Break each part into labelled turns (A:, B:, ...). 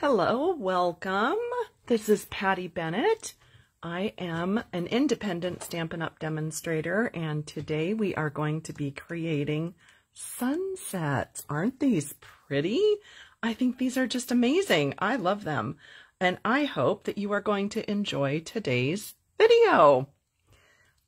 A: Hello, welcome. This is Patty Bennett. I am an independent Stampin' Up! Demonstrator, and today we are going to be creating sunsets. Aren't these pretty? I think these are just amazing. I love them, and I hope that you are going to enjoy today's video.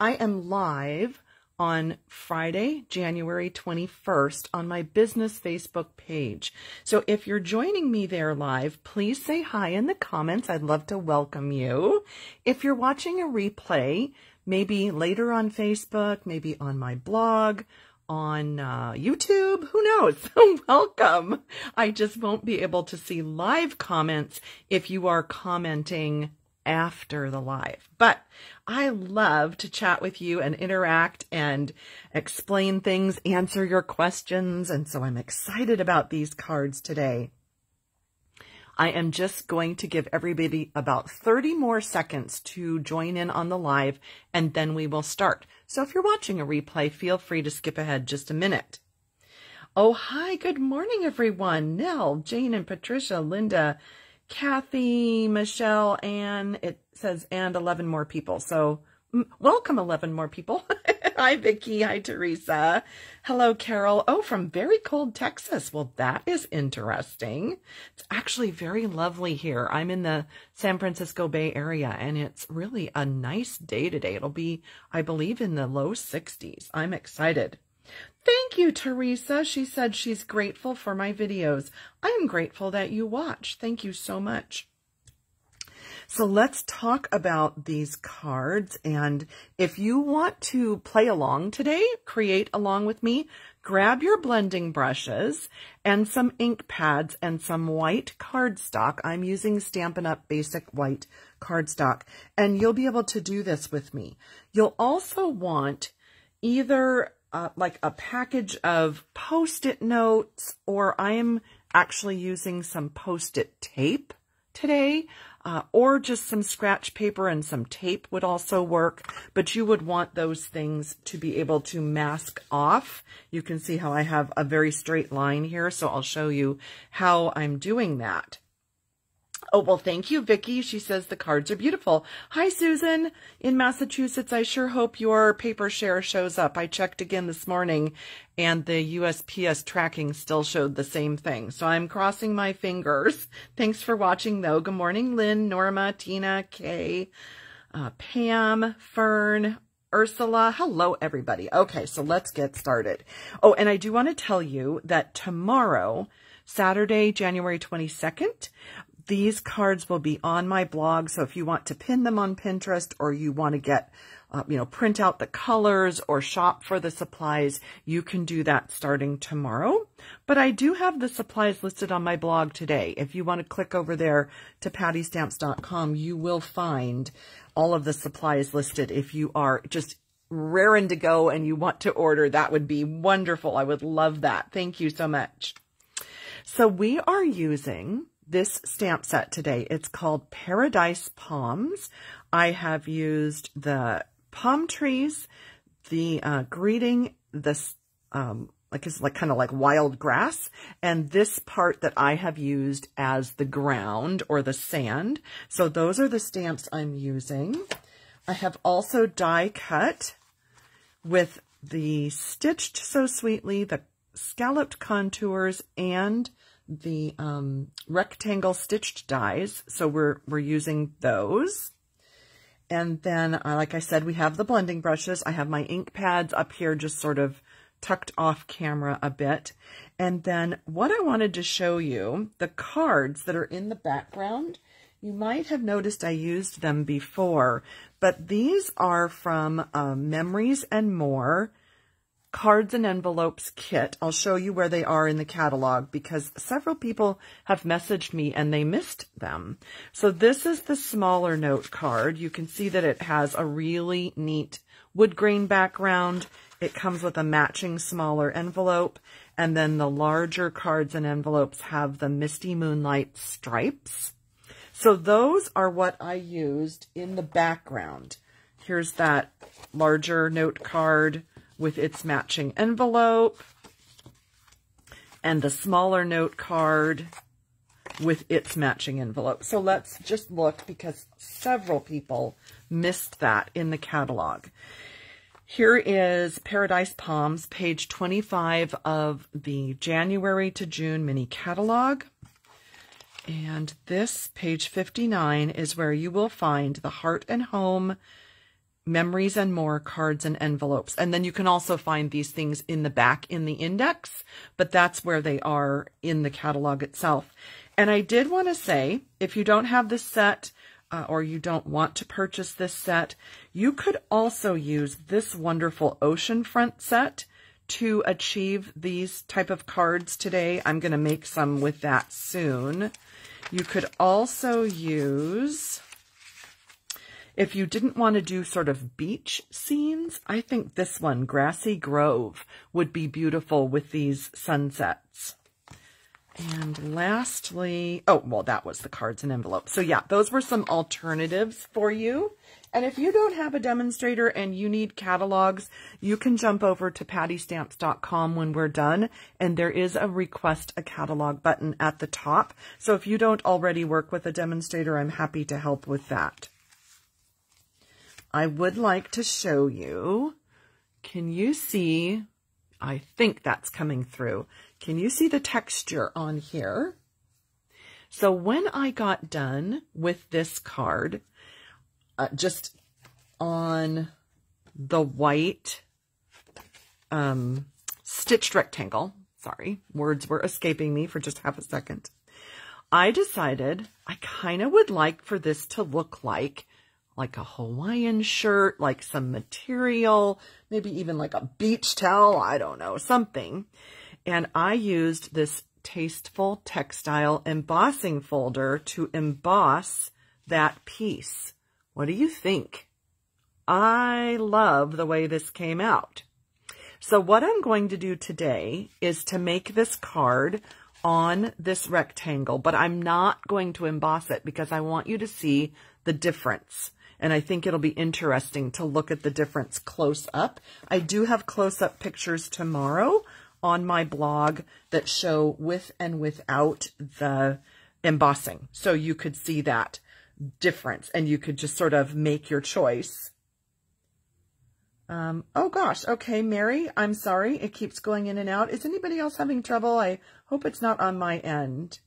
A: I am live on Friday, January 21st on my business Facebook page. So if you're joining me there live, please say hi in the comments. I'd love to welcome you. If you're watching a replay, maybe later on Facebook, maybe on my blog, on YouTube, who knows? Welcome. I just won't be able to see live comments if you are commenting after the live, but I love to chat with you and interact and explain things, answer your questions, and so I'm excited about these cards today. I am just going to give everybody about 30 more seconds to join in on the live, and then we will start. So if you're watching a replay, feel free to skip ahead just a minute. Oh, hi, good morning, everyone. Nell, Jane, and Patricia, Linda, Kathy, Michelle, Anne, it says, and 11 more people. So welcome 11 more people. Hi, Vicki. Hi, Teresa. Hello, Carol. Oh, from very cold Texas. Well, that is interesting. It's actually very lovely here. I'm in the San Francisco Bay Area, and it's really a nice day today. It'll be, I believe, in the low 60s. I'm excited. Thank you, Teresa. She said she's grateful for my videos. I am grateful that you watch. Thank you so much. So let's talk about these cards. And if you want to play along today, create along with me, grab your blending brushes and some ink pads and some white cardstock. I'm using Stampin' Up! Basic white cardstock, and you'll be able to do this with me. You'll also want either like a package of Post-it notes, or I am actually using some Post-it tape today, or just some scratch paper and some tape would also work, but you would want those things to be able to mask off. You can see how I have a very straight line here, so I'll show you how I'm doing that. Oh, well, thank you, Vicki. She says the cards are beautiful. Hi, Susan. In Massachusetts, I sure hope your paper share shows up. I checked again this morning, and the USPS tracking still showed the same thing. So I'm crossing my fingers. Thanks for watching, though. Good morning, Lynn, Norma, Tina, Kay, Pam, Fern, Ursula. Hello, everybody. Okay, so let's get started. Oh, and I do want to tell you that tomorrow, Saturday, January 22nd, these cards will be on my blog, so if you want to pin them on Pinterest, or you want to get, print out the colors or shop for the supplies, you can do that starting tomorrow. But I do have the supplies listed on my blog today. If you want to click over there to pattystamps.com, you will find all of the supplies listed. If you are just raring to go and you want to order, that would be wonderful. I would love that. Thank you so much. So we are using this stamp set today. It's called Paradise Palms. I have used the palm trees, the greeting, this it's like kind of like wild grass, and this part that I have used as the ground or the sand. So those are the stamps I'm using. I have also die cut with the Stitched So Sweetly, the scalloped contours, and the rectangle stitched dies, so we're using those. And then, like I said, we have the blending brushes. I have my ink pads up here just sort of tucked off camera a bit. And then what I wanted to show you, the cards that are in the background, you might have noticed I used them before, but these are from Memories and More Cards and Envelopes kit. I'll show you where they are in the catalog because several people have messaged me and they missed them. So this is the smaller note card. You can see that it has a really neat wood grain background. It comes with a matching smaller envelope, and then the larger cards and envelopes have the Misty Moonlight stripes. So those are what I used in the background. Here's that larger note card with its matching envelope, and the smaller note card with its matching envelope. So let's just look, because several people missed that in the catalog. Here is Paradise Palms, page 25 of the January to June mini catalog. And this, page 59, is where you will find the Heart and Home, Memories and More cards and envelopes. And then you can also find these things in the back in the index, but that's where they are in the catalog itself. And I did want to say, if you don't have this set, or you don't want to purchase this set, you could also use this wonderful oceanfront set to achieve these type of cards today. I'm going to make some with that soon. You could also use, if you didn't want to do sort of beach scenes, I think this one, Grassy Grove, would be beautiful with these sunsets. And lastly, oh, well, that was the cards and envelopes. So yeah, those were some alternatives for you. And if you don't have a demonstrator and you need catalogs, you can jump over to pattystamps.com when we're done. And there is a request a catalog button at the top. So if you don't already work with a demonstrator, I'm happy to help with that. I would like to show you, can you see, I think that's coming through. Can you see the texture on here? So when I got done with this card, just on the white stitched rectangle, sorry, words were escaping me for just half a second, I decided I kind of would like for this to look like a Hawaiian shirt, like some material, maybe even like a beach towel, I don't know, something. And I used this Tasteful Textile embossing folder to emboss that piece. What do you think? I love the way this came out. So what I'm going to do today is to make this card on this rectangle, but I'm not going to emboss it because I want you to see the difference. And I think it'll be interesting to look at the difference close up. I do have close-up pictures tomorrow on my blog that show with and without the embossing. So you could see that difference and you could just sort of make your choice. Oh gosh. Okay, Mary, I'm sorry. It keeps going in and out. Is anybody else having trouble? I hope it's not on my end.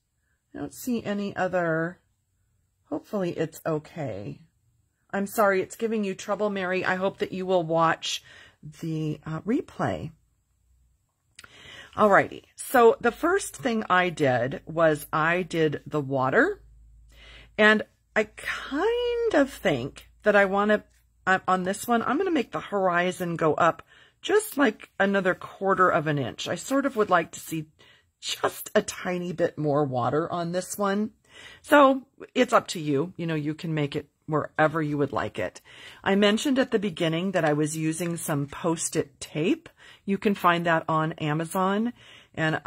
A: I don't see any other. Hopefully it's okay. I'm sorry it's giving you trouble, Mary. I hope that you will watch the replay. Alrighty, so the first thing I did was I did the water, and I kind of think that I want to, on this one, I'm going to make the horizon go up just like another 1/4 of an inch. I sort of would like to see just a tiny bit more water on this one. So it's up to you. You know, you can make it wherever you would like it. I mentioned at the beginning that I was using some Post-it tape. You can find that on Amazon. And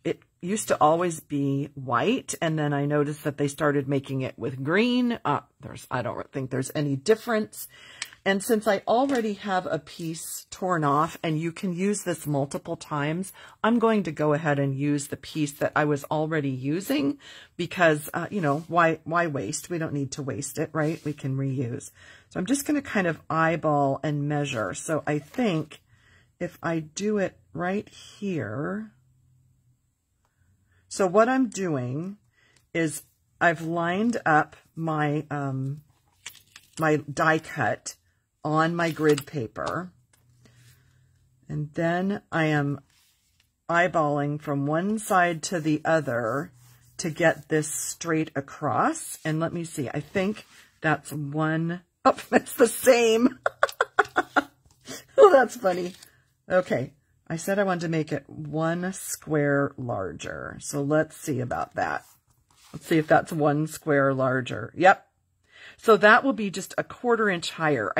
A: it used to always be white. And then I noticed that they started making it with green. I don't think there's any difference. And since I already have a piece torn off and you can use this multiple times, I'm going to go ahead and use the piece that I was already using because, you know, why waste? We don't need to waste it, right? We can reuse. So I'm just going to kind of eyeball and measure. So I think if I do it right here, so what I'm doing is I've lined up my, my die cut on my grid paper, and then I am eyeballing from one side to the other to get this straight across. And let me see, I think that's one. Oh, it's the same. Oh, that's funny. Okay, I said I wanted to make it 1 square larger, so let's see about that. Let's see if that's 1 square larger. Yep. So that will be just a 1/4 inch higher.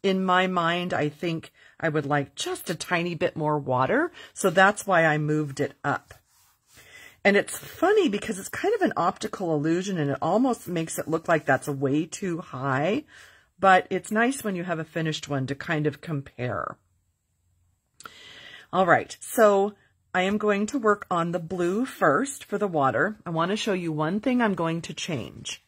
A: In my mind, I think I would like just a tiny bit more water. So that's why I moved it up. And it's funny because it's kind of an optical illusion and it almost makes it look like that's way too high. But it's nice when you have a finished one to kind of compare. All right. So I am going to work on the blue first for the water. I want to show you one thing I'm going to change.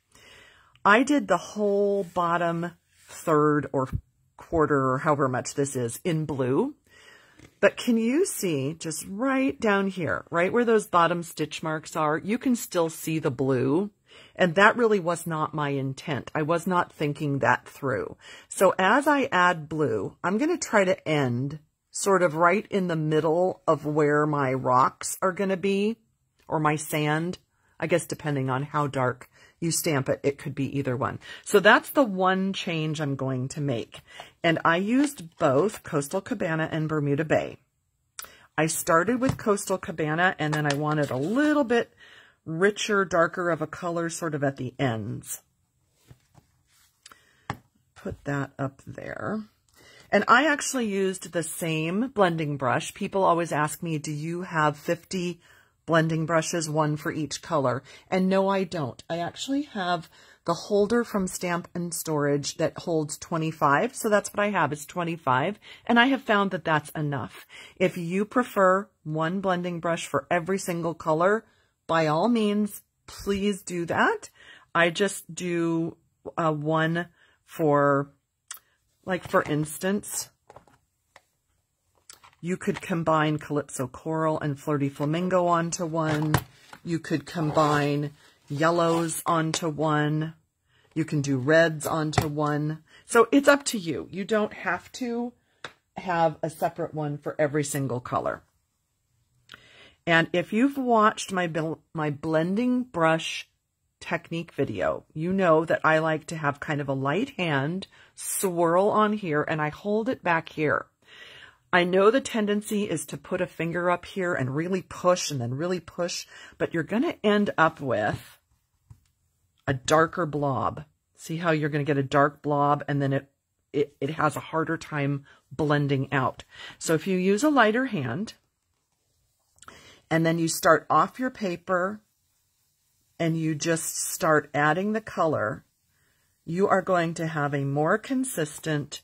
A: I did the whole bottom third or quarter or however much this is in blue. But can you see just right down here, right where those bottom stitch marks are, you can still see the blue. And that really was not my intent. I was not thinking that through. So as I add blue, I'm going to try to end sort of right in the middle of where my rocks are going to be, or my sand, I guess depending on how dark you stamp it, it could be either one. So that's the one change I'm going to make. And I used both Coastal Cabana and Bermuda Bay. I started with Coastal Cabana, and then I wanted a little bit richer, darker of a color sort of at the ends. Put that up there. And I actually used the same blending brush. People always ask me, do you have 50 blending brushes, one for each color? And no, I don't. I actually have the holder from Stamp and Storage that holds 25. So that's what I have, is 25. And I have found that that's enough. If you prefer one blending brush for every single color, by all means, please do that. I just do one for, like for instance, you could combine Calypso Coral and Flirty Flamingo onto one. You could combine yellows onto one. You can do reds onto one. So it's up to you. You don't have to have a separate one for every single color. And if you've watched my blending brush technique video, you know that I like to have kind of a light hand swirl on here, and I hold it back here. I know the tendency is to put a finger up here and really push and then really push, but you're going to end up with a darker blob. See how you're going to get a dark blob, and then it has a harder time blending out. So if you use a lighter hand, and then you start off your paper and you just start adding the color, you are going to have a more consistent,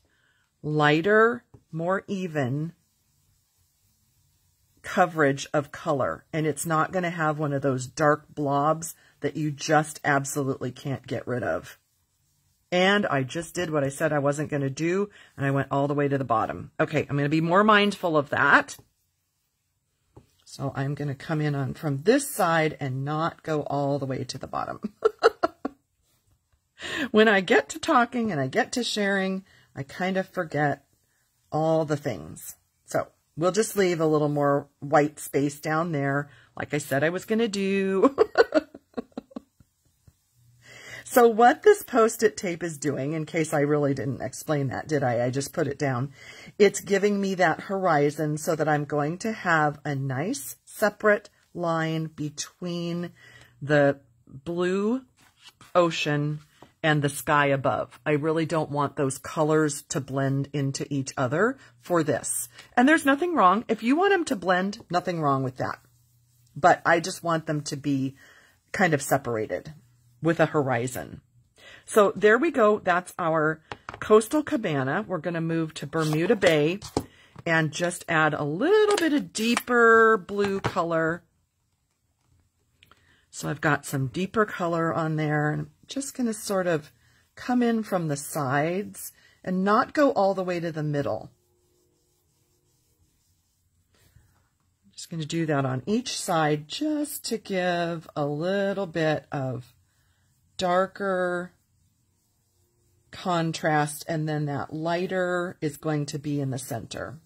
A: lighter, more even coverage of color. And it's not going to have one of those dark blobs that you just absolutely can't get rid of. And I just did what I said I wasn't going to do, and I went all the way to the bottom. Okay, I'm going to be more mindful of that. So I'm going to come in on from this side and not go all the way to the bottom. When I get to talking and I get to sharing, I kind of forget all the things. So we'll just leave a little more white space down there, like I said I was going to do. So what this Post-it tape is doing, in case I really didn't explain that, did I? I just put it down. It's giving me that horizon so that I'm going to have a nice separate line between the blue ocean and the sky above. I really don't want those colors to blend into each other for this. And there's nothing wrong. If you want them to blend, nothing wrong with that. But I just want them to be kind of separated with a horizon. So there we go. That's our Coastal Cabana. We're going to move to Bermuda Bay and just add a little bit of deeper blue color. So I've got some deeper color on there, and I'm just going to sort of come in from the sides and not go all the way to the middle. I'm just going to do that on each side just to give a little bit of darker contrast, and then that lighter is going to be in the center.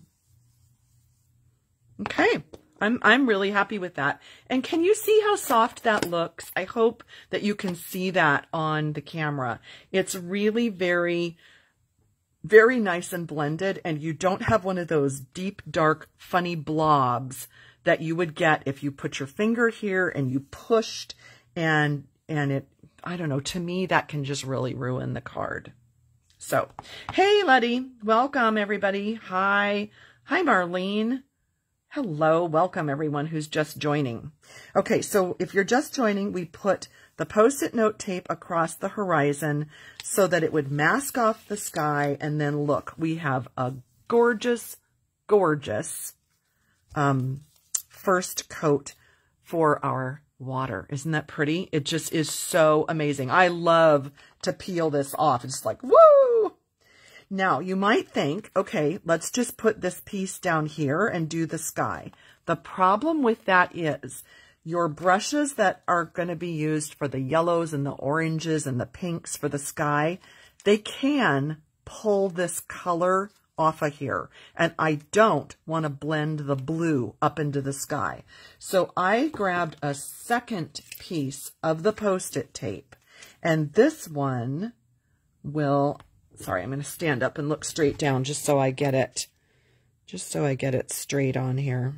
A: Okay, I'm really happy with that. And can you see how soft that looks? I hope that you can see that on the camera. It's really very, very nice and blended, and you don't have one of those deep, dark, funny blobs that you would get if you put your finger here and you pushed and it, I don't know, to me, that can just really ruin the card. So, hey, Letty. Welcome, everybody. Hi. Hi, Marlene. Hello. Welcome, everyone who's just joining. Okay, so if you're just joining, we put the Post-it note tape across the horizon so that it would mask off the sky. And then, look, we have a gorgeous, gorgeous first coat for our water. Isn't that pretty? It just is so amazing. I love to peel this off. It's like, woo! Now, you might think, okay, let's just put this piece down here and do the sky. The problem with that is your brushes that are going to be used for the yellows and the oranges and the pinks for the sky, they can pull this color off of here. And I don't want to blend the blue up into the sky. So I grabbed a second piece of the Post-it tape. And this one will, sorry, I'm going to stand up and look straight down just so I get it, straight on here.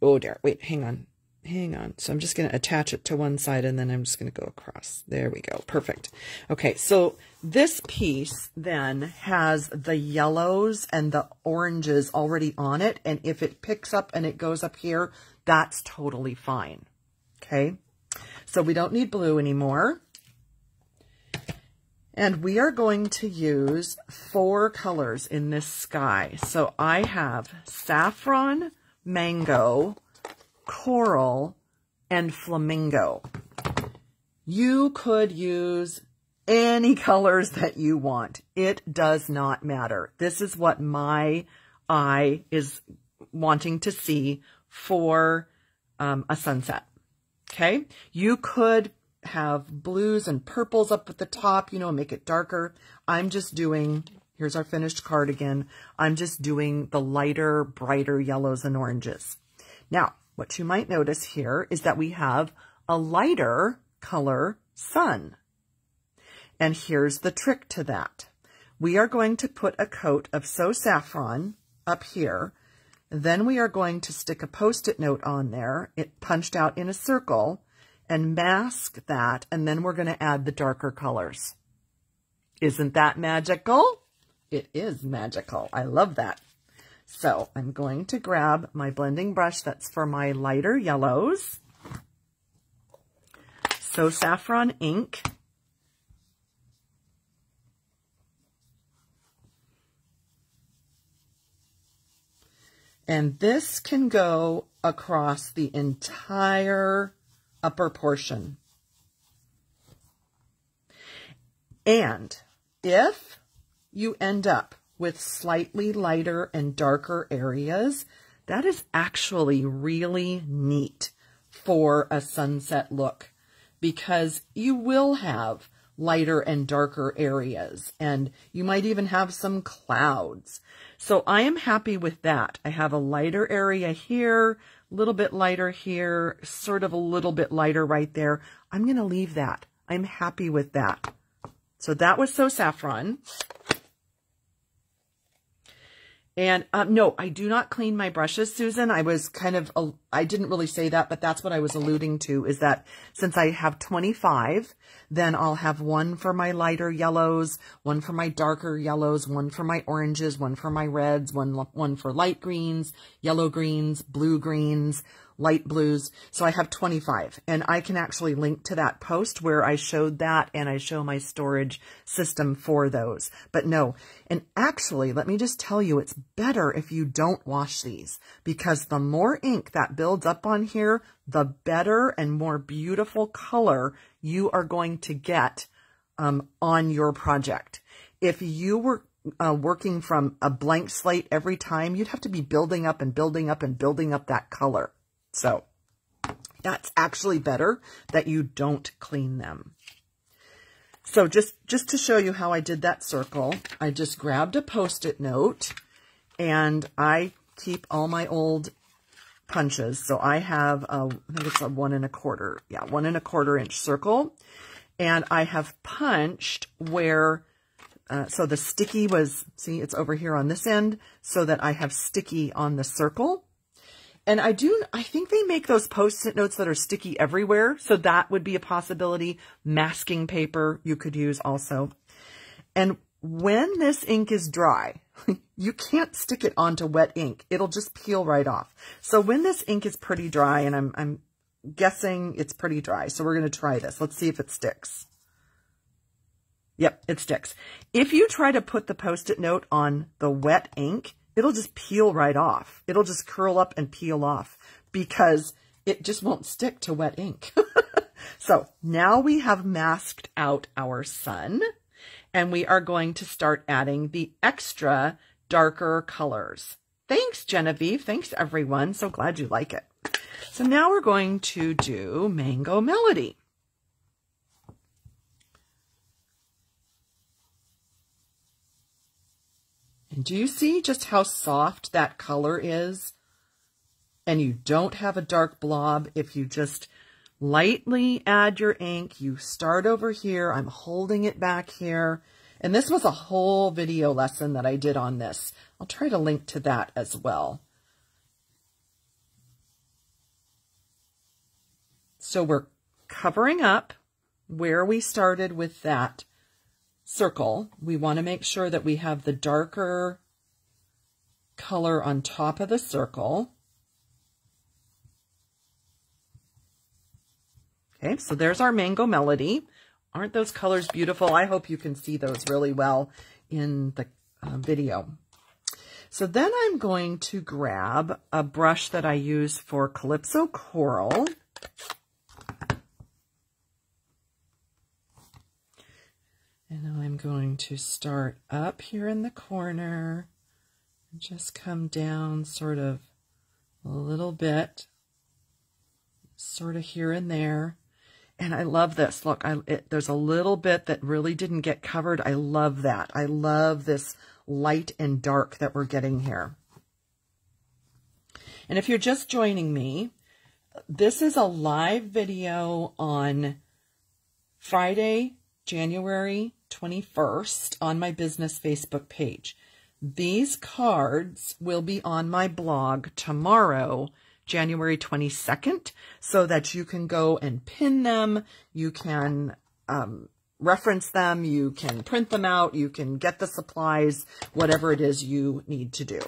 A: Oh dear, wait, hang on. So I'm just going to attach it to one side and then I'm just going to go across. There we go. Perfect. Okay, so this piece then has the yellows and the oranges already on it. And if it picks up and it goes up here, that's totally fine. Okay, so we don't need blue anymore. And we are going to use 4 colors in this sky. So I have saffron, mango, coral, and flamingo. You could use any colors that you want. It does not matter. This is what my eye is wanting to see for a sunset. Okay? You could have blues and purples up at the top, you know, make it darker. I'm just doing, here's our finished card again. I'm just doing the lighter, brighter yellows and oranges. Now, what you might notice here is that we have a lighter color sun. And here's the trick to that. We are going to put a coat of So Saffron up here. Then we are going to stick a Post-it note on there, it punched out in a circle, and mask that. And then we're going to add the darker colors. Isn't that magical? It is magical. I love that. So I'm going to grab my blending brush that's for my lighter yellows. So Saffron ink. And this can go across the entire upper portion. And if you end up with slightly lighter and darker areas, that is actually really neat for a sunset look, because you will have lighter and darker areas, and you might even have some clouds. So I am happy with that. I have a lighter area here, a little bit lighter here, sort of a little bit lighter right there. I'm going to leave that. I'm happy with that. So that was So Saffron. And no, I do not clean my brushes, Susan. I was kind of, I didn't really say that, but that's what I was alluding to, is that since I have 25, then I'll have one for my lighter yellows, one for my darker yellows, one for my oranges, one for my reds, one for light greens, yellow greens, blue greens, light blues. So I have 25, and I can actually link to that post where I showed that, and I show my storage system for those. But no, and actually, let me just tell you, it's better if you don't wash these, because the more ink that builds up on here, the better and more beautiful color you are going to get on your project. If you were working from a blank slate every time, you'd have to be building up and building up and building up that color. So that's actually better that you don't clean them. So just to show you how I did that circle, I just grabbed a Post-it note, and I keep all my old punches. So I have, I think it's a 1 1/4. Yeah, 1 1/4 inch circle. And I have punched where, so the sticky was, see, it's over here on this end, so that I have sticky on the circle. And I think they make those Post-it notes that are sticky everywhere. So that would be a possibility. Masking paper you could use also. And when this ink is dry, you can't stick it onto wet ink. It'll just peel right off. So when this ink is pretty dry, and I'm guessing it's pretty dry. So we're going to try this. Let's see if it sticks. Yep, it sticks. If you try to put the Post-it note on the wet ink, it'll just peel right off. It'll just curl up and peel off because it just won't stick to wet ink. So now we have masked out our sun, and we are going to start adding the extra darker colors. Thanks, Genevieve. Thanks, everyone. So glad you like it. So now we're going to do Mango Melody. And do you see just how soft that color is? And you don't have a dark blob if you just lightly add your ink. You start over here. I'm holding it back here. And this was a whole video lesson that I did on this. I'll try to link to that as well. So we're covering up where we started with that circle. We want to make sure that we have the darker color on top of the circle. Okay, so there's our Mango Melody. Aren't those colors beautiful? I hope you can see those really well in the video. So then I'm going to grab a brush that I use for Calypso Coral. And I'm going to start up here in the corner and just come down sort of a little bit, sort of here and there. And I love this. Look, there's a little bit that really didn't get covered. I love that. I love this light and dark that we're getting here. And if you're just joining me, this is a live video on Friday, January 21st on my business Facebook page. These cards will be on my blog tomorrow, January 22nd, so that you can go and pin them, you can reference them, you can print them out, you can get the supplies, whatever it is you need to do.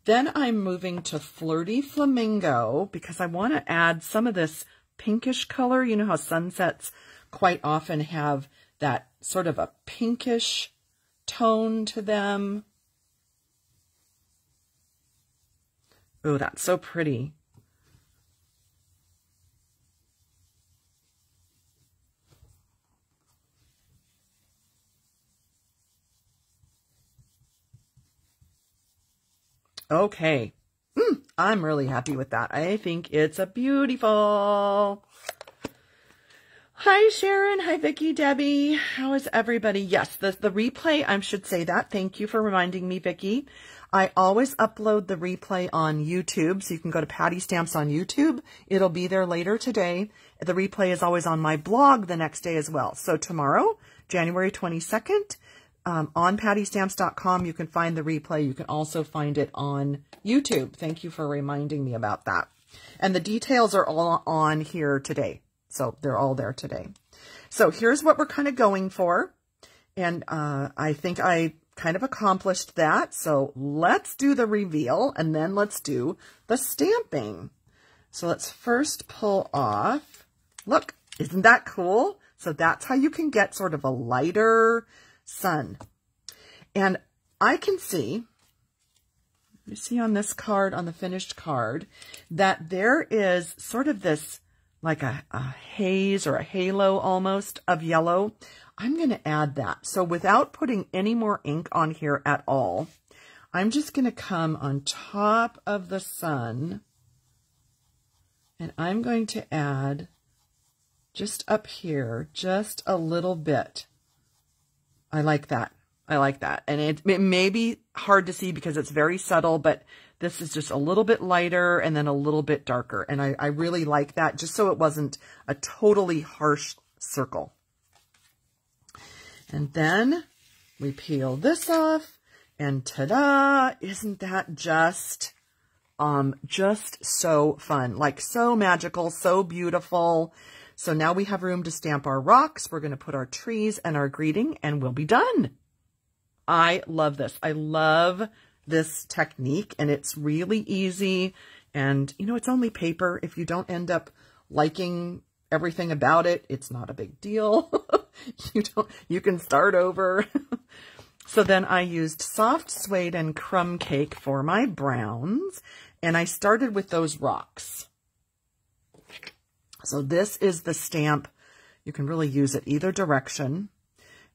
A: Then I'm moving to Flirty Flamingo because I want to add some of this pinkish color. You know how sunsets quite often have that sort of a pinkish tone to them. Oh, that's so pretty. Okay. I'm really happy with that. I think it's a beautiful. Hi, Sharon. Hi, Vicki, Debbie. How is everybody? Yes, the replay, I should say that. Thank you for reminding me, Vicki. I always upload the replay on YouTube, so you can go to Patty Stamps on YouTube. It'll be there later today. The replay is always on my blog the next day as well. So tomorrow, January 22nd, on pattystamps.com, you can find the replay. You can also find it on YouTube. Thank you for reminding me about that. And the details are all on here today. So they're all there today. So here's what we're kind of going for. And I think I kind of accomplished that. So let's do the reveal and then let's do the stamping. So let's first pull off. Look, isn't that cool? So that's how you can get sort of a lighter sun. And I can see, you see on this card, on the finished card, that there is sort of this like a haze or a halo almost of yellow. I'm going to add that. So without putting any more ink on here at all, I'm just going to come on top of the sun and I'm going to add just up here, just a little bit. I like that. I like that. And it may be hard to see because it's very subtle, but this is just a little bit lighter and then a little bit darker. And I really like that, just so it wasn't a totally harsh circle. And then we peel this off and ta-da! Isn't that just so fun, like so magical, so beautiful. So now we have room to stamp our rocks. We're going to put our trees and our greeting and we'll be done. I love this. I love this technique and it's really easy. And, you know, it's only paper. If you don't end up liking everything about it. It's not a big deal. You can start over. So then I used soft suede and crumb cake for my browns, and I started with those rocks. So this is the stamp. You can really use it either direction,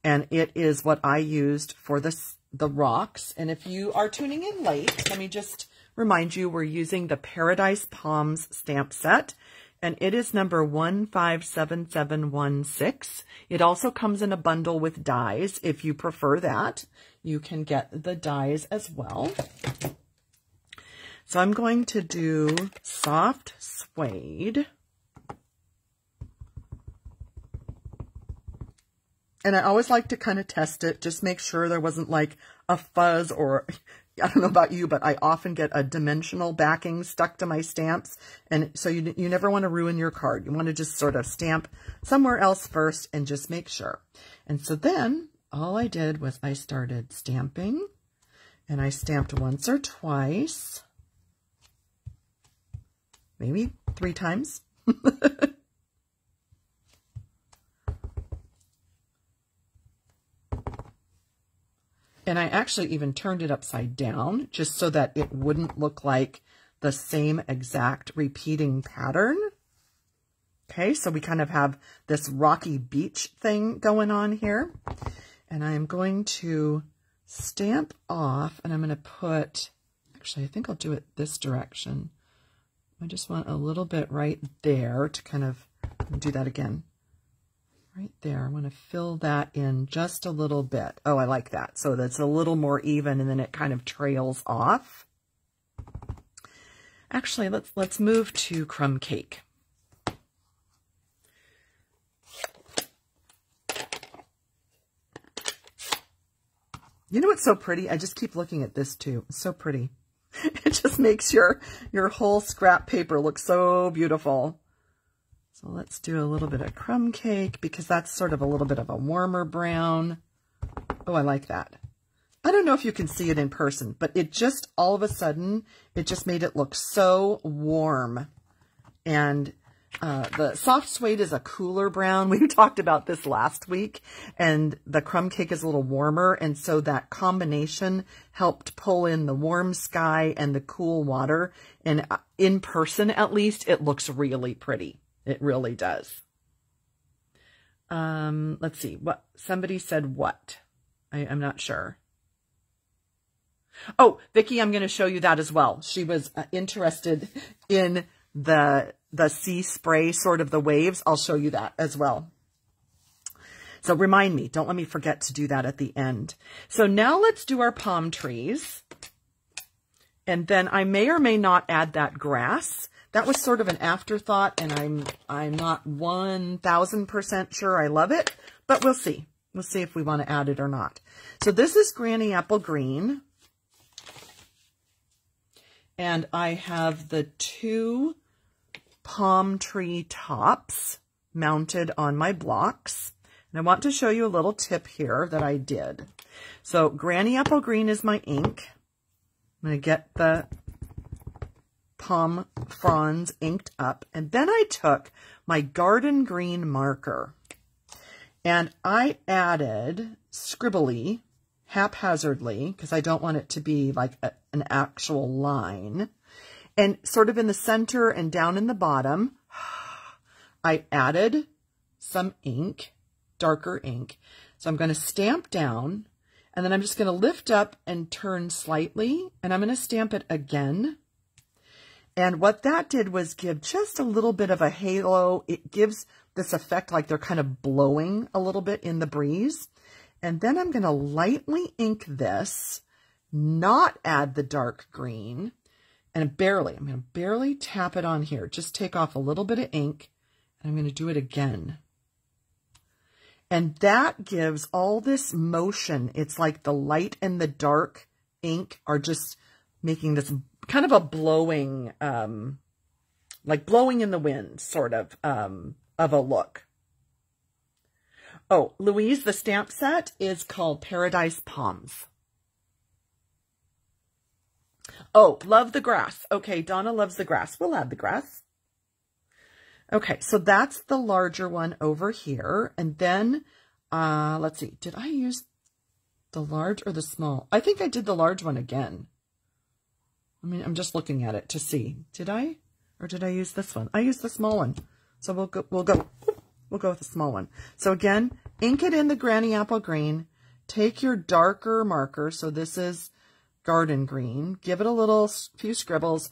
A: and it is what I used for the rocks. And if you are tuning in late, let me just remind you, we're using the Paradise Palms stamp set, and it is number 157716. It also comes in a bundle with dies. If you prefer that, you can get the dies as well. So I'm going to do soft suede. And I always like to kind of test it, just make sure there wasn't like a fuzz, or I don't know about you, but I often get a dimensional backing stuck to my stamps. And so you never want to ruin your card. You want to just sort of stamp somewhere else first and just make sure. And so then all I did was I started stamping, and I stamped once or twice, maybe 3 times. And I actually even turned it upside down just so that it wouldn't look like the same exact repeating pattern. Okay, so we kind of have this rocky beach thing going on here. And I am going to stamp off, and I'm going to put, actually I think I'll do it this direction. I just want a little bit right there to kind of do that again. Right there. I want to fill that in just a little bit. Oh, I like that. So that's a little more even, and then it kind of trails off. Actually, let's move to crumb cake. You know what's so pretty? I just keep looking at this too. It's so pretty. It just makes your whole scrap paper look so beautiful. So let's do a little bit of crumb cake, because that's sort of a little bit of a warmer brown. Oh, I like that. I don't know if you can see it in person, but it just, all of a sudden, it just made it look so warm. And the soft suede is a cooler brown. We talked about this last week, and the crumb cake is a little warmer. And so that combination helped pull in the warm sky and the cool water. And in person, at least, it looks really pretty. It really does. Let's see. What somebody said what? I'm not sure. Oh, Vicki, I'm going to show you that as well. She was interested in the sea spray, sort of the waves. I'll show you that as well. So remind me. Don't let me forget to do that at the end. So now let's do our palm trees. And then I may or may not add that grass. That was sort of an afterthought, and I'm not 1000% sure I love it, but we'll see. We'll see if we want to add it or not. So this is Granny Apple Green, and I have the 2 palm tree tops mounted on my blocks. And I want to show you a little tip here that I did. So Granny Apple Green is my ink. I'm going to get the palm fronds inked up, and then I took my garden green marker and I added scribbly haphazardly, because I don't want it to be like an actual line, and sort of in the center and down in the bottom I added some ink, darker ink. So I'm going to stamp down, and then I'm just going to lift up and turn slightly, and I'm going to stamp it again. And what that did was give just a little bit of a halo. It gives this effect like they're kind of blowing a little bit in the breeze. And then I'm going to lightly ink this, not add the dark green, and I'm going to barely tap it on here. Just take off a little bit of ink, and I'm going to do it again. And that gives all this motion. It's like the light and the dark ink are just making this kind of a blowing, like blowing in the wind sort of a look. Oh, Louise, the stamp set is called Paradise Palms. Oh, love the grass. Okay, Donna loves the grass. We'll add the grass. Okay, so that's the larger one over here. And then, let's see, did I use the large or the small? I think I did the large one again. I mean, I'm just looking at it to see. Did I? Or did I use this one? I used the small one. So we'll go with the small one. So again, ink it in the Granny Apple Green. Take your darker marker. So this is Garden Green. Give it a few scribbles.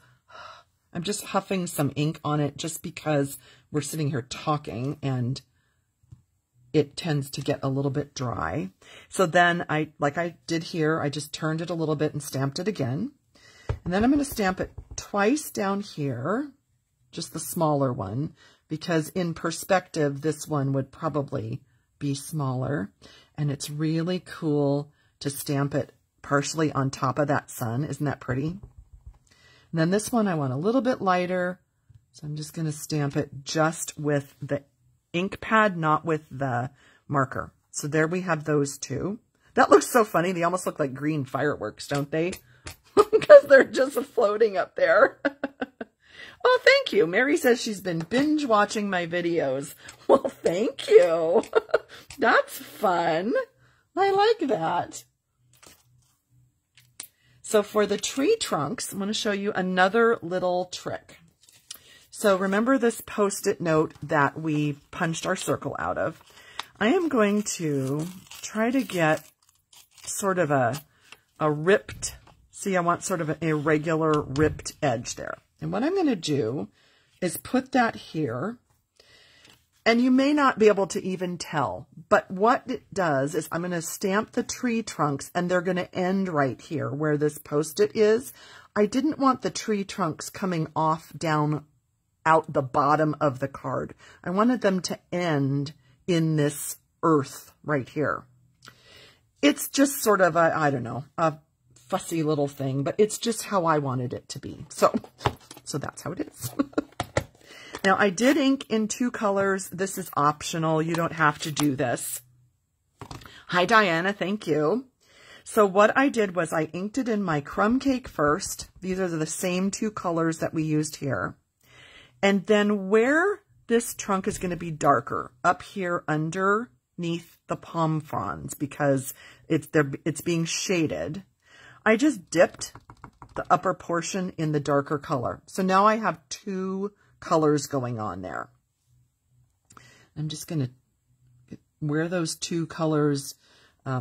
A: I'm just huffing some ink on it just because we're sitting here talking and it tends to get a little bit dry. So then like I did here, I just turned it a little bit and stamped it again. And then I'm going to stamp it twice down here, just the smaller one, because in perspective, this one would probably be smaller. And it's really cool to stamp it partially on top of that sun. Isn't that pretty? And then this one I want a little bit lighter, so I'm just going to stamp it just with the ink pad, not with the marker. So there we have those two. That looks so funny. They almost look like green fireworks, don't they? Because they're just floating up there. Oh, thank you. Mary says she's been binge watching my videos. Well, thank you. That's fun. I like that. So for the tree trunks, I'm going to show you another little trick. So remember this Post-it note that we punched our circle out of? I am going to try to get sort of a ripped, see, I want sort of an irregular ripped edge there. And what I'm going to do is put that here. And you may not be able to even tell, but what it does is I'm going to stamp the tree trunks and they're going to end right here where this Post-it is. I didn't want the tree trunks coming off down out the bottom of the card. I wanted them to end in this earth right here. It's just sort of a, I don't know, a fussy little thing, but it's just how I wanted it to be. So that's how it is. Now, I did ink in 2 colors. This is optional. You don't have to do this. Hi, Diana. Thank you. So what I did was I inked it in my crumb cake first. These are the same 2 colors that we used here. And then where this trunk is going to be darker, up here underneath the palm fronds, because it's being shaded, I just dipped the upper portion in the darker color. So now I have 2 colors going on there. I'm just going to, where those 2 colors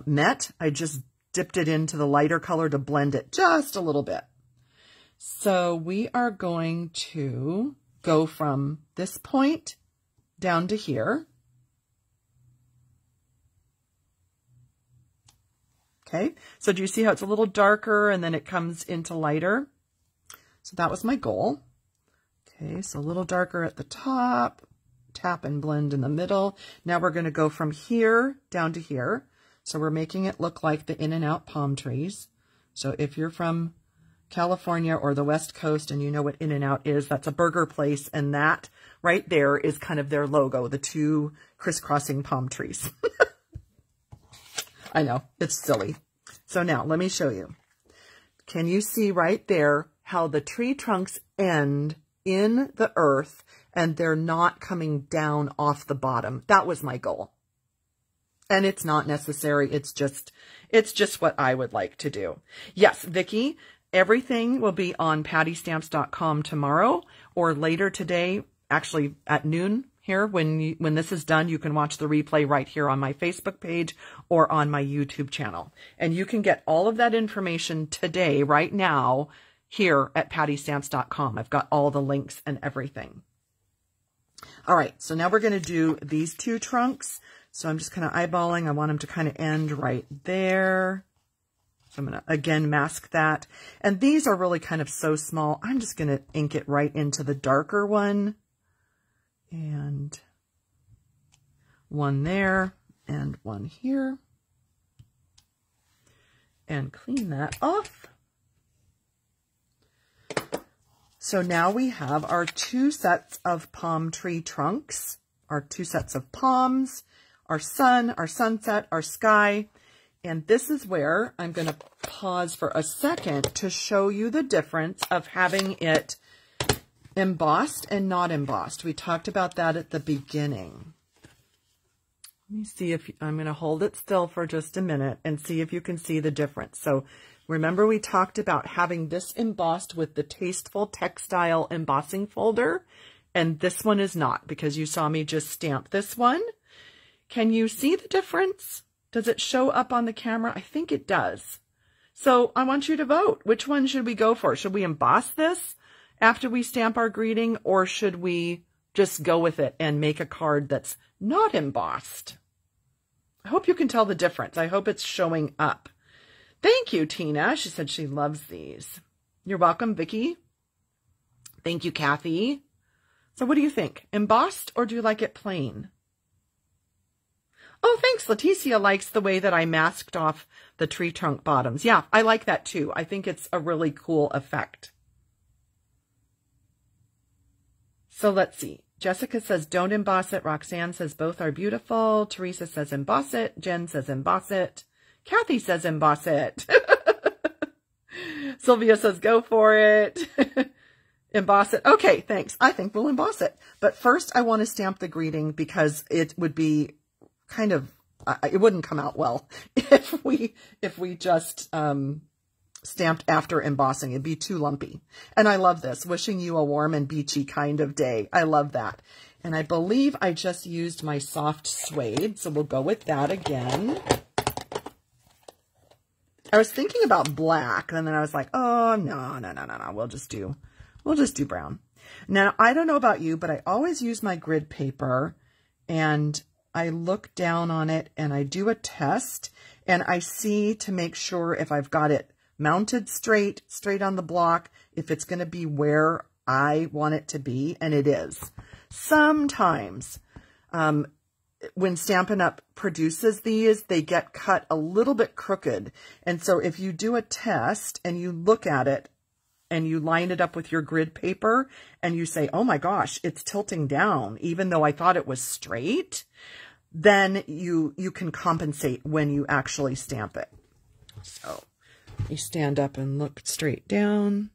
A: met, I just dipped it into the lighter color to blend it just a little bit. So we are going to go from this point down to here. Okay, so do you see how it's a little darker and then it comes into lighter? So that was my goal. Okay, so a little darker at the top, tap and blend in the middle. Now we're going to go from here down to here. So we're making it look like the in and out palm trees. So if you're from California or the West Coast and you know what In and Out is, that's a burger place, and that right there is kind of their logo, the 2 crisscrossing palm trees. I know, it's silly. So now let me show you. Can you see right there how the tree trunks end in the earth and they're not coming down off the bottom? That was my goal. And it's not necessary. It's just what I would like to do. Yes, Vicki, everything will be on pattystamps.com tomorrow or later today, actually at noon here. When this is done, you can watch the replay right here on my Facebook page or on my YouTube channel. And you can get all of that information today, right now, here at pattystamps.com. I've got all the links and everything. All right, so now we're going to do these 2 trunks. So I'm just kind of eyeballing. I want them to kind of end right there. So I'm going to, again, mask that. And these are really kind of so small. I'm just going to ink it right into the darker one. And one there and one here. And clean that off. So now we have our 2 sets of palm tree trunks, our 2 sets of palms, our sun, our sunset, our sky. And this is where I'm going to pause for a second to show you the difference of having it embossed and not embossed. We talked about that at the beginning. Let me see if I'm going to hold it still for just a minute and see if you can see the difference. So remember we talked about having this embossed with the Tasteful Textile embossing folder, and this one is not because you saw me just stamp this one. Can you see the difference? Does it show up on the camera? I think it does. So I want you to vote. Which one should we go for? Should we emboss this after we stamp our greeting, or should we just go with it and make a card that's not embossed? I hope you can tell the difference. I hope it's showing up. Thank you, Tina. She said she loves these. You're welcome, Vicky. Thank you, Kathy. So what do you think? Embossed, or do you like it plain? Oh, thanks. Leticia likes the way that I masked off the tree trunk bottoms. Yeah, I like that too. I think it's a really cool effect. So let's see. Jessica says, don't emboss it. Roxanne says, both are beautiful. Teresa says, emboss it. Jen says, emboss it. Kathy says, emboss it. Sylvia says, go for it. Emboss it. Okay, thanks. I think we'll emboss it. But first, I want to stamp the greeting because it would be kind of, it wouldn't come out well if we just stamped after embossing. It'd be too lumpy. And I love this. Wishing you a warm and beachy kind of day. I love that. And I believe I just used my soft suede, so we'll go with that again. I was thinking about black, and then I was like, oh, no. We'll just do brown. Now, I don't know about you, but I always use my grid paper, and I look down on it, and I do a test, and I see to make sure if I've got it mounted straight on the block, if it's going to be where I want it to be, and it is. Sometimes, when Stampin' Up! Produces these, they get cut a little bit crooked. And so if you do a test and you look at it and you line it up with your grid paper and you say, oh my gosh, it's tilting down, even though I thought it was straight, then you can compensate when you actually stamp it. So you stand up and look straight down.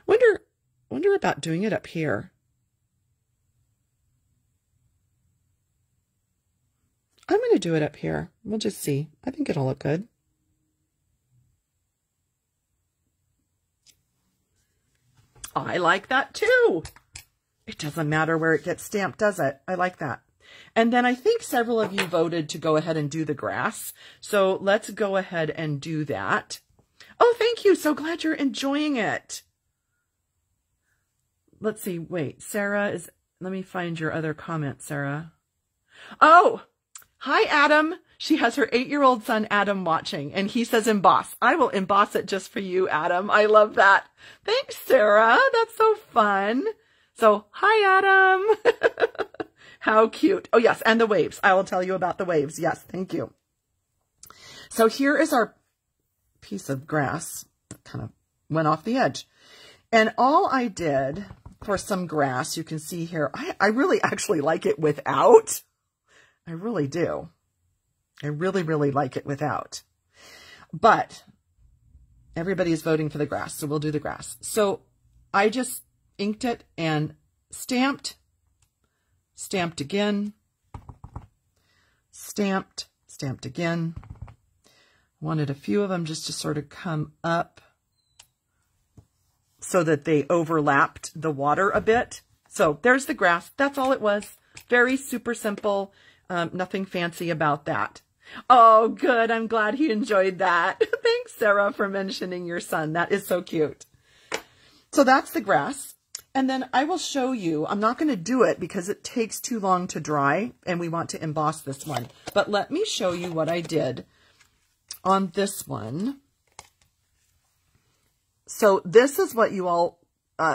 A: Wonder about doing it up here. I'm going to do it up here. We'll just see. I think it'll look good. I like that too. It doesn't matter where it gets stamped, does it? I like that. And then I think several of you voted to go ahead and do the grass. So let's go ahead and do that. Oh, thank you. So glad you're enjoying it. Let's see. Wait, Sarah is, let me find your other comment, Sarah. Oh, hi, Adam. She has her 8-year-old son, Adam, watching, and he says emboss. I will emboss it just for you, Adam. I love that. Thanks, Sarah. That's so fun. So, hi, Adam. How cute. Oh, yes, and the waves. I will tell you about the waves. Yes, thank you. So here is our piece of grass that kind of went off the edge. And all I did for some grass, you can see here, I really actually like it without. I really do. I really, really like it without. But everybody is voting for the grass, so we'll do the grass. So I just inked it and stamped, stamped again, stamped, stamped again. Wanted a few of them just to sort of come up so that they overlapped the water a bit. So there's the grass. That's all it was. Very super simple. Nothing fancy about that. Oh, good. I'm glad he enjoyed that. Thanks, Sarah, for mentioning your son. That is so cute. So that's the grass. And then I will show you, I'm not going to do it because it takes too long to dry and we want to emboss this one. But let me show you what I did on this one. So this is what you all,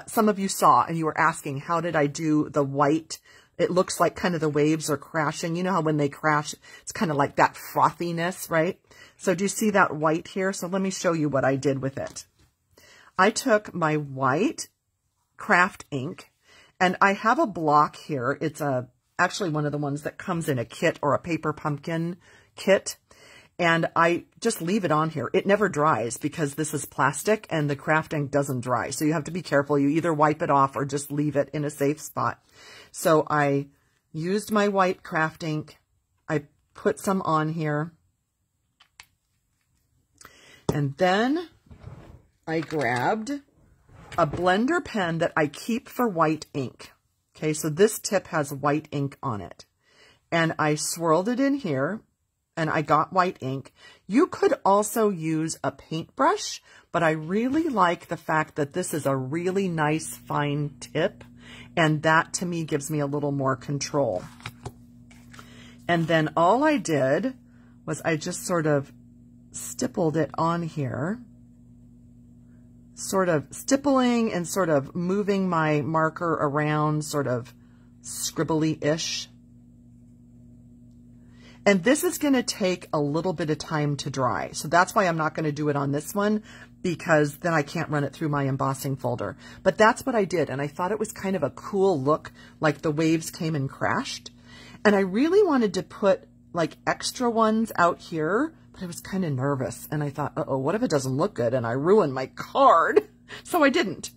A: some of you saw and you were asking, how did I do the white? It looks like kind of the waves are crashing. You know how when they crash, it's kind of like that frothiness, right? So do you see that white here? So let me show you what I did with it. I took my white craft ink and I have a block here. It's actually one of the ones that comes in a kit or a paper pumpkin kit. And I just leave it on here. It never dries because this is plastic and the craft ink doesn't dry. So you have to be careful. You either wipe it off or just leave it in a safe spot. So I used my white craft ink. I put some on here. And then I grabbed a blender pen that I keep for white ink. Okay, so this tip has white ink on it. And I swirled it in here. And I got white ink. You could also use a paintbrush, but I really like the fact that this is a really nice fine tip, and that to me gives me a little more control. And then all I did was I just sort of stippled it on here, sort of stippling and sort of moving my marker around, sort of scribbly-ish. And this is going to take a little bit of time to dry. So that's why I'm not going to do it on this one, because then I can't run it through my embossing folder. But that's what I did. And I thought it was kind of a cool look, like the waves came and crashed. And I really wanted to put like extra ones out here, but I was kind of nervous. And I thought, uh-oh, what if it doesn't look good and I ruin my card? So I didn't.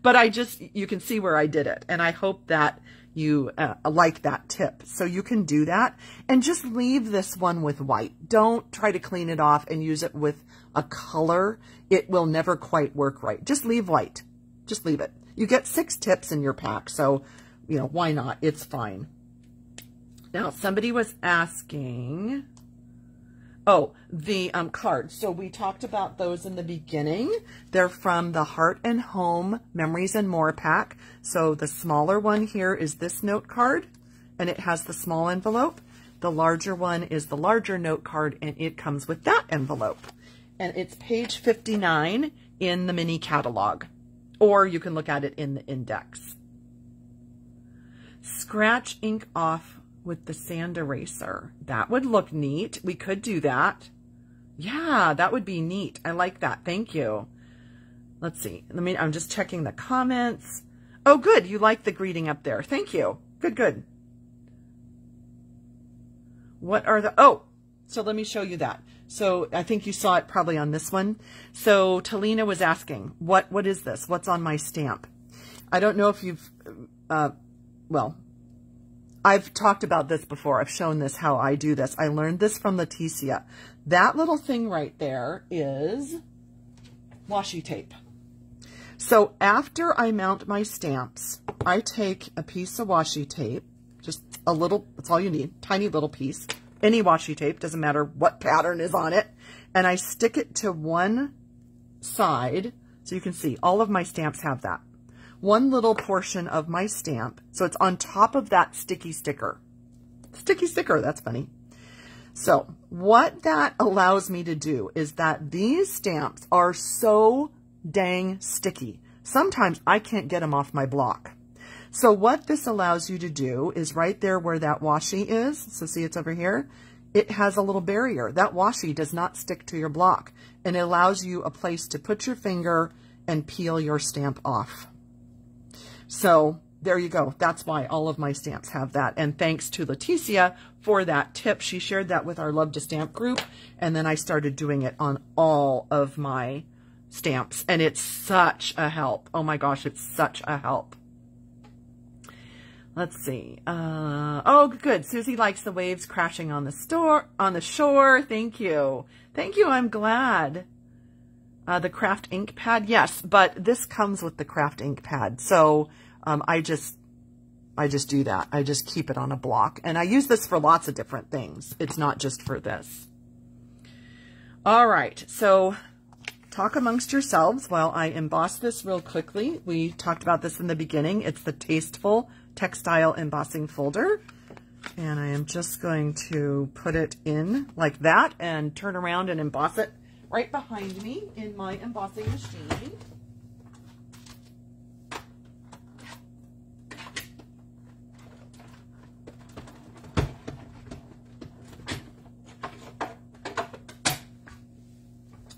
A: But you can see where I did it. And I hope that you like that tip. So you can do that and just leave this one with white. Don't try to clean it off and use it with a color. It will never quite work right. Just leave white. Just leave it. You get 6 tips in your pack. So, you know, why not? It's fine. Now, somebody was asking, oh, the cards. So we talked about those in the beginning. They're from the Heart and Home Memories and More pack. So the smaller one here is this note card, and it has the small envelope. The larger one is the larger note card, and it comes with that envelope. And it's page 59 in the mini catalog, or you can look at it in the index. Scratch ink off with the sand eraser. That would look neat. We could do that. Yeah, that would be neat. I like that. Thank you. Let's see. I'm just checking the comments. Oh, good. You like the greeting up there. Thank you. Good, good. What are the, oh, so let me show you that. So I think you saw it probably on this one. So Talina was asking, what is this? What's on my stamp? I don't know if you've, well, I've talked about this before. I've shown this, how I do this. I learned this from Leticia. That little thing right there is washi tape. So after I mount my stamps, I take a piece of washi tape, just a little, that's all you need, tiny little piece. Any washi tape, doesn't matter what pattern is on it. And I stick it to one side, so you can see all of my stamps have that. One little portion of my stamp, so it's on top of that sticky sticker. Sticky sticker, that's funny. So what that allows me to do is that these stamps are so dang sticky. Sometimes I can't get them off my block. So what this allows you to do is right there where that washi is, so see it's over here, it has a little barrier. That washi does not stick to your block, and it allows you a place to put your finger and peel your stamp off. So there you go. That's why all of my stamps have that. And thanks to Leticia for that tip. She shared that with our Love to Stamp group. And then I started doing it on all of my stamps. And it's such a help. Oh my gosh, it's such a help. Let's see. Oh, good. Susie likes the waves crashing on the shore. Thank you. Thank you. I'm glad. The craft ink pad, yes, but this comes with the craft ink pad. So I just do that. I just keep it on a block, and I use this for lots of different things. It's not just for this. All right, so talk amongst yourselves while I emboss this real quickly. We talked about this in the beginning. It's the Tasteful Textile Embossing Folder, and I am just going to put it in like that and turn around and emboss it right behind me in my embossing machine.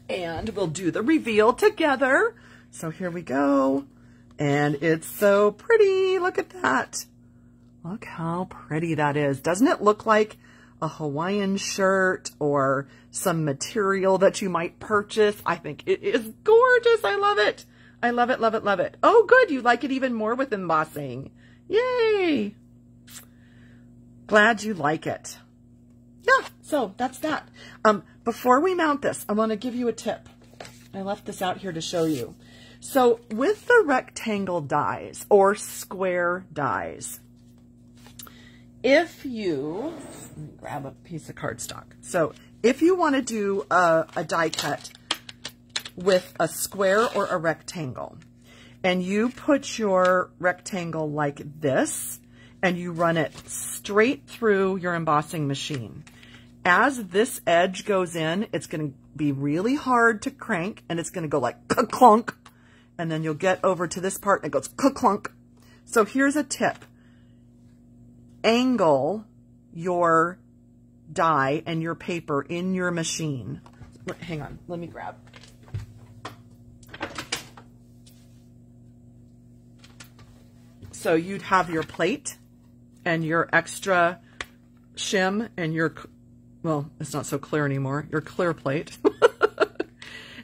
A: And we'll do the reveal together. So here we go. And it's so pretty. Look at that. Look how pretty that is. Doesn't it look like a Hawaiian shirt or some material that you might purchase. I think it is gorgeous. I love it. I love it, love it, love it. Oh, good. You like it even more with embossing. Yay. Glad you like it. Yeah, so that's that. Before we mount this, I want to give you a tip. I left this out here to show you. So with the rectangle dies or square dies, if you, let me grab a piece of cardstock. So if you want to do a die cut with a square or a rectangle, and you put your rectangle like this, and you run it straight through your embossing machine, as this edge goes in, it's going to be really hard to crank, and it's going to go like clunk, and then you'll get over to this part and it goes clunk. So here's a tip. Angle your die and your paper in your machine. Hang on, let me grab. So you'd have your plate and your extra shim and your, well, it's not so clear anymore, your clear plate.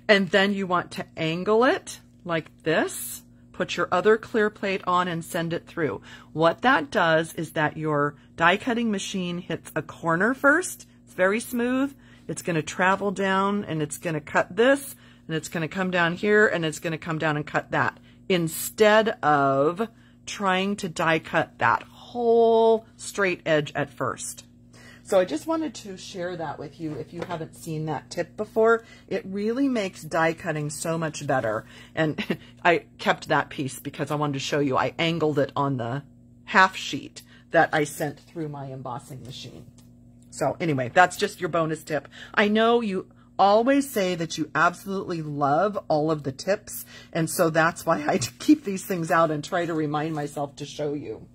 A: And then you want to angle it like this. Put your other clear plate on and send it through. What that does is that your die cutting machine hits a corner first. It's very smooth. It's going to travel down and it's going to cut this and it's going to come down here and it's going to come down and cut that, instead of trying to die cut that whole straight edge at first. So I just wanted to share that with you if you haven't seen that tip before. It really makes die cutting so much better. And I kept that piece because I wanted to show you I angled it on the half sheet that I sent through my embossing machine. So anyway, that's just your bonus tip. I know you always say that you absolutely love all of the tips, and so that's why I keep these things out and try to remind myself to show you.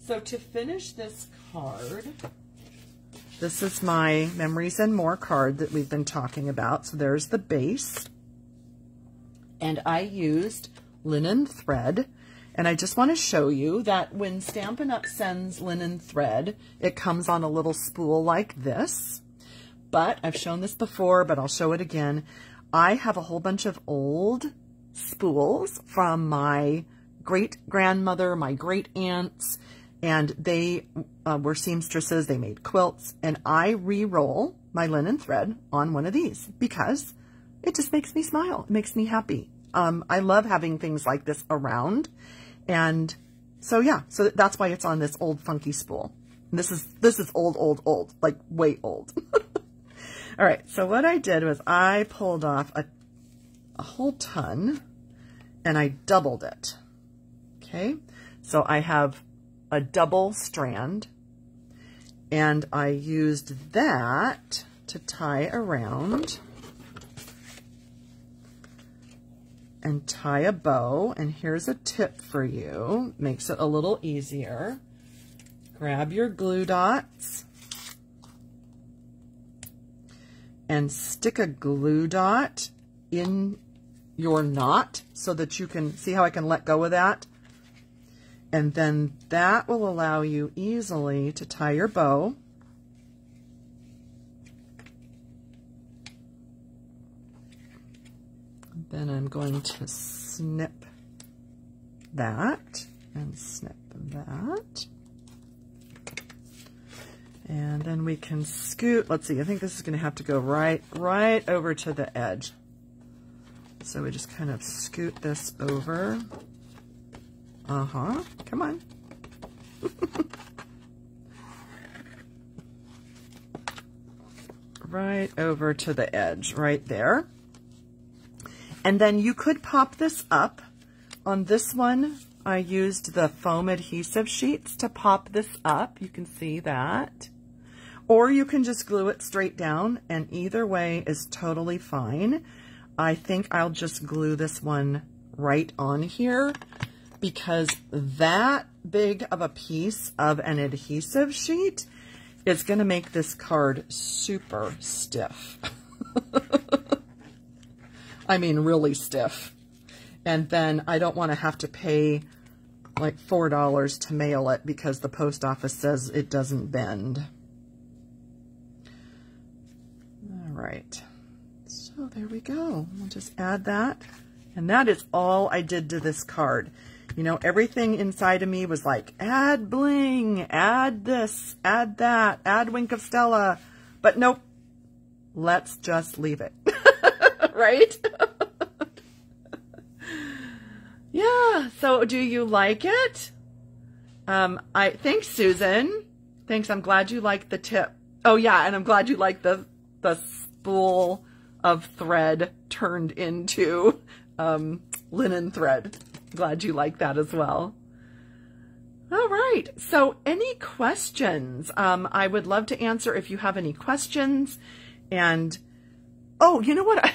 A: So to finish this card, this is my Memories and More card that we've been talking about. So there's the base, and I used linen thread. And I just want to show you that when Stampin' Up! Sends linen thread, it comes on a little spool like this. But I've shown this before, but I'll show it again. I have a whole bunch of old spools from my great-grandmother, my great-aunts, and they were seamstresses. They made quilts, and I re-roll my linen thread on one of these because it just makes me smile. It makes me happy. I love having things like this around, and so yeah, so that's why it's on this old funky spool. And this is old, like way old. All right, so what I did was I pulled off a whole ton, and I doubled it. Okay, so I have a double strand, and I used that to tie around and tie a bow. And here's a tip for you, makes it a little easier. Grab your glue dots and stick a glue dot in your knot so that you can see how I can let go of that. And then that will allow you easily to tie your bow. Then I'm going to snip that and snip that. And then we can scoot. Let's see, I think this is going to have to go right over to the edge. So we just kind of scoot this over. Come on. Right over to the edge, right there. And then you could pop this up. On this one, I used the foam adhesive sheets to pop this up. You can see that. Or you can just glue it straight down, and either way is totally fine. I think I'll just glue this one right on here, because that big of a piece of an adhesive sheet is going to make this card super stiff. I mean, really stiff. And then I don't want to have to pay like $4 to mail it because the post office says it doesn't bend. right. So there we go. We'll just add that. And that is all I did to this card. You know, everything inside of me was like, add bling, add this, add that, add Wink of Stella. But nope, let's just leave it. Right? Yeah, so do you like it? Thanks, Susan. Thanks, I'm glad you like the tip. Oh yeah, and I'm glad you like the spool of thread turned into linen thread. Glad you like that as well. All right, so any questions? I would love to answer if you have any questions. And, oh, you know what?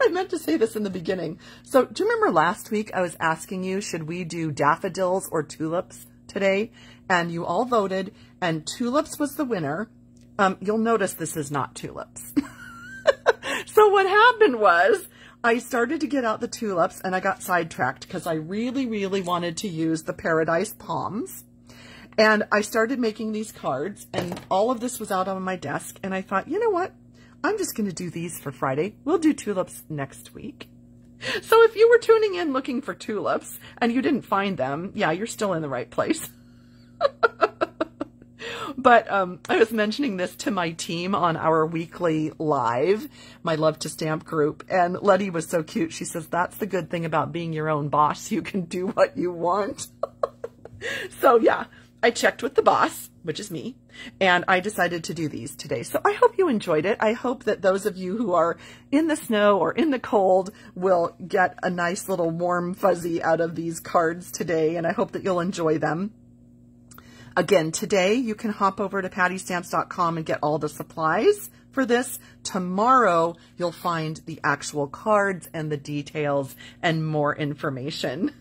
A: I meant to say this in the beginning. So do you remember last week I was asking you, should we do daffodils or tulips today? And you all voted, and tulips was the winner. You'll notice this is not tulips. So what happened was I started to get out the tulips and I got sidetracked because I really, really wanted to use the Paradise Palms. And I started making these cards, and all of this was out on my desk. And I thought, you know what? I'm just going to do these for Friday. We'll do tulips next week. So if you were tuning in looking for tulips and you didn't find them, yeah, you're still in the right place. But I was mentioning this to my team on our weekly live, my Love to Stamp group, and Letty was so cute. She says, that's the good thing about being your own boss. You can do what you want. So yeah, I checked with the boss, which is me, and I decided to do these today. So I hope you enjoyed it. I hope that those of you who are in the snow or in the cold will get a nice little warm fuzzy out of these cards today, and I hope that you'll enjoy them. Again, today you can hop over to pattystamps.com and get all the supplies for this. Tomorrow you'll find the actual cards and the details and more information.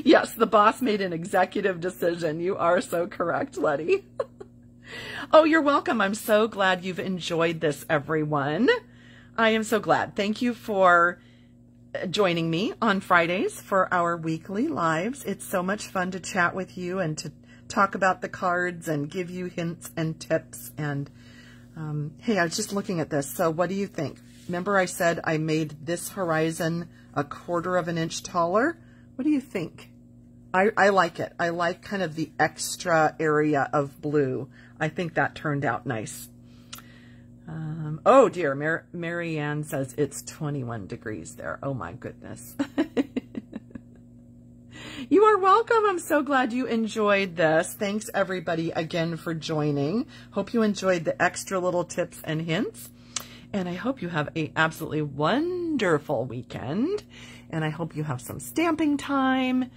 A: Yes, the boss made an executive decision. You are so correct, Letty. Oh, you're welcome. I'm so glad you've enjoyed this, everyone. I am so glad. Thank you for joining me on Fridays for our weekly lives. It's so much fun to chat with you and to talk about the cards and give you hints and tips. And hey, I was just looking at this. So what do you think? Remember I said I made this horizon 1/4 of an inch taller? What do you think? I like it. I like kind of the extra area of blue. I think that turned out nice. Oh dear, Mary Ann says it's 21 degrees there. Oh my goodness. You are welcome. I'm so glad you enjoyed this. Thanks everybody again for joining. Hope you enjoyed the extra little tips and hints. And I hope you have an absolutely wonderful weekend. And I hope you have some stamping time.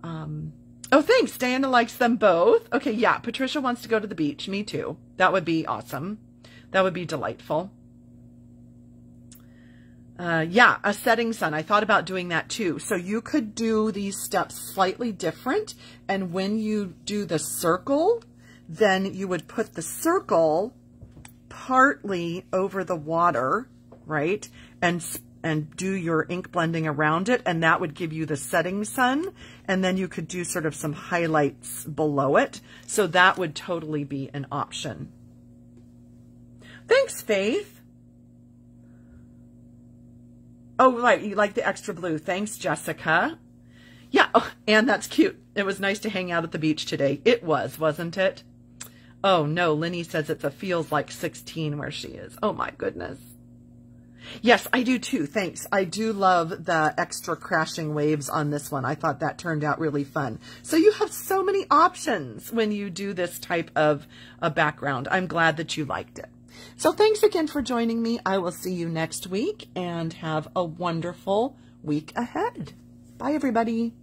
A: Oh, thanks. Diana likes them both. Okay, yeah. Patricia wants to go to the beach. Me too. That would be awesome. That would be delightful. Yeah, a setting sun. I thought about doing that too. So you could do these steps slightly different. And when you do the circle, then you would put the circle partly over the water, right? And do your ink blending around it. And that would give you the setting sun. And then you could do sort of some highlights below it. So that would totally be an option. Thanks, Faith. Oh, right. You like the extra blue. Thanks, Jessica. Yeah. Oh, and that's cute. It was nice to hang out at the beach today. It was, wasn't it? Oh, no. Linny says it feels like 16 where she is. Oh, my goodness. Yes, I do too. Thanks. I do love the extra crashing waves on this one. I thought that turned out really fun. So you have so many options when you do this type of a background. I'm glad that you liked it. So thanks again for joining me. I will see you next week and have a wonderful week ahead. Bye, everybody.